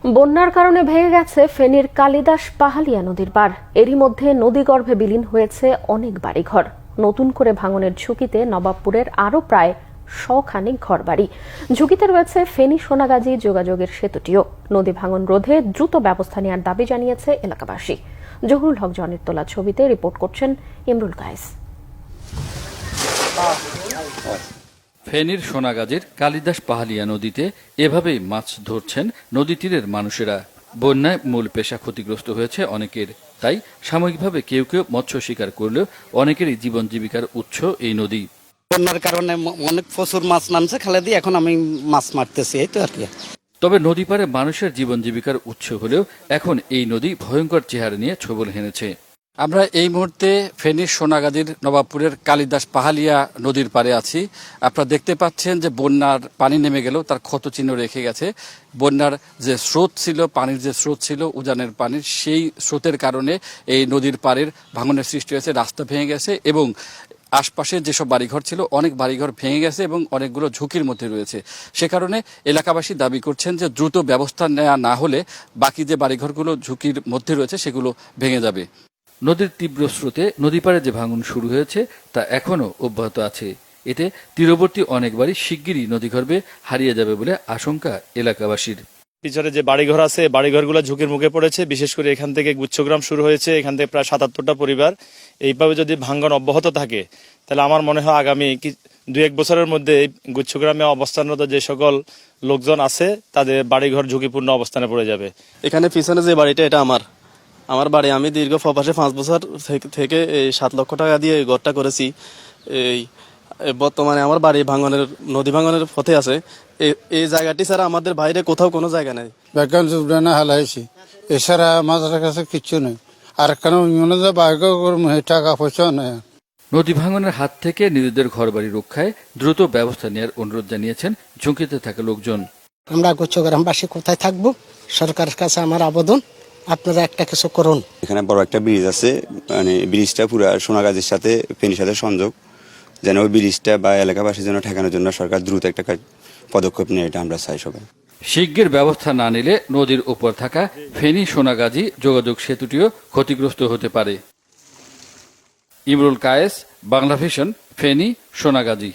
বন্যার কারণে ভেঙে গেছে ফেনীর কালিদাস পাহালিয়া নদীর পাড়। এরই মধ্যে নদীগর্ভে বিলীন হয়েছে অনেক বাড়িঘর। নতুন করে ভাঙনের ঝুঁকিতে নবাবপুরের আরও প্রায় 100 খানিক ঘরবাড়ি। ঝুঁকিতে রয়েছে ফেনী সোনাগাজী যোগাযোগের সেতুটিও। নদী ভাঙন রোধে দ্রুত ব্যবস্থা নেওয়ার দাবি জানিয়েছে এলাকাবাসী। জহুরুল হক জনের তোলা ছবিতে রিপোর্ট করছেন ইমরুল কায়েস। ফেনীর সোনাগাজীর কালিদাস পাহালিয়া নদীতে এভাবেই মাছ ধরছেন নদী তীরের মানুষেরা। বন্যায় মূল পেশা ক্ষতিগ্রস্ত হয়েছে অনেকের, তাই সাময়িকভাবে কেউ কেউ মৎস্য শিকার করলেও অনেকেরই জীবন জীবিকার উৎস এই নদী। বন্যার কারণে অনেক প্রচুর মাছ নামছে খালে দিয়ে, এখন আমি মাছ মারতেছি, এই তো আর কি। তবে নদী পারে মানুষের জীবন জীবিকার উৎস হলেও এখন এই নদী ভয়ঙ্কর চেহারা নিয়ে ছোবল হেনেছে। আমরা এই মুহূর্তে ফেনীর সোনাগাজীর নবাবপুরের কালিদাস পাহালিয়া নদীর পাড়ে আছি। আপনারা দেখতে পাচ্ছেন যে বন্যার পানি নেমে গেল, তার ক্ষত চিহ্ন রেখে গেছে। বন্যার যে স্রোত ছিল, পানির যে স্রোত ছিল উজানের পানির, সেই স্রোতের কারণে এই নদীর পাড়ের ভাঙনের সৃষ্টি হয়েছে, রাস্তা ভেঙে গেছে এবং আশপাশে যেসব বাড়িঘর ছিল অনেক বাড়িঘর ভেঙে গেছে এবং অনেকগুলো ঝুঁকির মধ্যে রয়েছে। সে কারণে এলাকাবাসী দাবি করছেন যে দ্রুত ব্যবস্থা নেওয়া না হলে বাকি যে বাড়িঘরগুলো ঝুঁকির মধ্যে রয়েছে সেগুলো ভেঙে যাবে। নদীর তীব্র স্রোতে নদী পাড়ে যে ভাঙন শুরু হয়েছে তা এখনও অব্যাহত আছে। এতে তীরবর্তী অনেক বাড়ি শিগগিরই নদীগর্ভে হারিয়ে যাবে বলে আশঙ্কা এলাকাবাসীর। পিছনে যে বাড়িঘর আছে, বাড়িঘরগুলো ঝুঁকির মুখে পড়েছে। বিশেষ করে এখান থেকে গুচ্ছগ্রাম শুরু হয়েছে, এখান থেকে প্রায় 77টা পরিবার। এইভাবে যদি ভাঙন অব্যাহত থাকে তাহলে আমার মনে হয় আগামী 2-1 বছরের মধ্যে গুচ্ছগ্রামে অবস্থানরত যে সকল লোকজন আছে তাদের বাড়িঘর ঝুঁকিপূর্ণ অবস্থানে পড়ে যাবে। এখানে পিছনে যে বাড়িটা, এটা আমার বাড়ি। আমি দীর্ঘ প্রবাসে 5 বছর থেকে 7 লক্ষ টাকা দিয়ে এই ঘরটা করেছি। এই বর্তমানে আমার বাড়ি নদী ভাঙনের পথে আছে। এই জায়গাটি ছাড়া আমাদের বাইরে কোথাও কোনো জায়গা নেই। ব্যাকগ্রাউন্ড সুবিধা হালাইছি, এছাড়া আমাদের কাছে কিচ্ছু নেই। আর কেন টাকা পয়সা নেই। নদী ভাঙনের হাত থেকে নিজেদের ঘরবাড়ি রক্ষায় দ্রুত ব্যবস্থা নেওয়ার অনুরোধ জানিয়েছেন ঝুঁকিতে থাকা লোকজন। আমরা গুচ্ছগ্রামবাসী কোথায় থাকবো? সরকারের কাছে আমার আবেদন, আপনারা একটা কিছু করুন। এখানে বড় একটা ব্রিজ আছে, মানে ব্রিজটা পুরো সোনাগাজীর সাথে ফেনীর সাথে সংযোগ, যেন ওই ব্রিজটা বা এলাকাবাসীর জন্য ঠেকানোর জন্য সরকার দ্রুত একটা পদক্ষেপ নেয়, এটা আমরা চাই সবাই। শিগগির ব্যবস্থা না নিলে নদীর উপর থাকা ফেনী সোনাগাজী যোগাযোগ সেতুটিও ক্ষতিগ্রস্ত হতে পারে। ইমরুল কায়েস, বাংলা ভিশন, ফেনী, সোনাগাজী।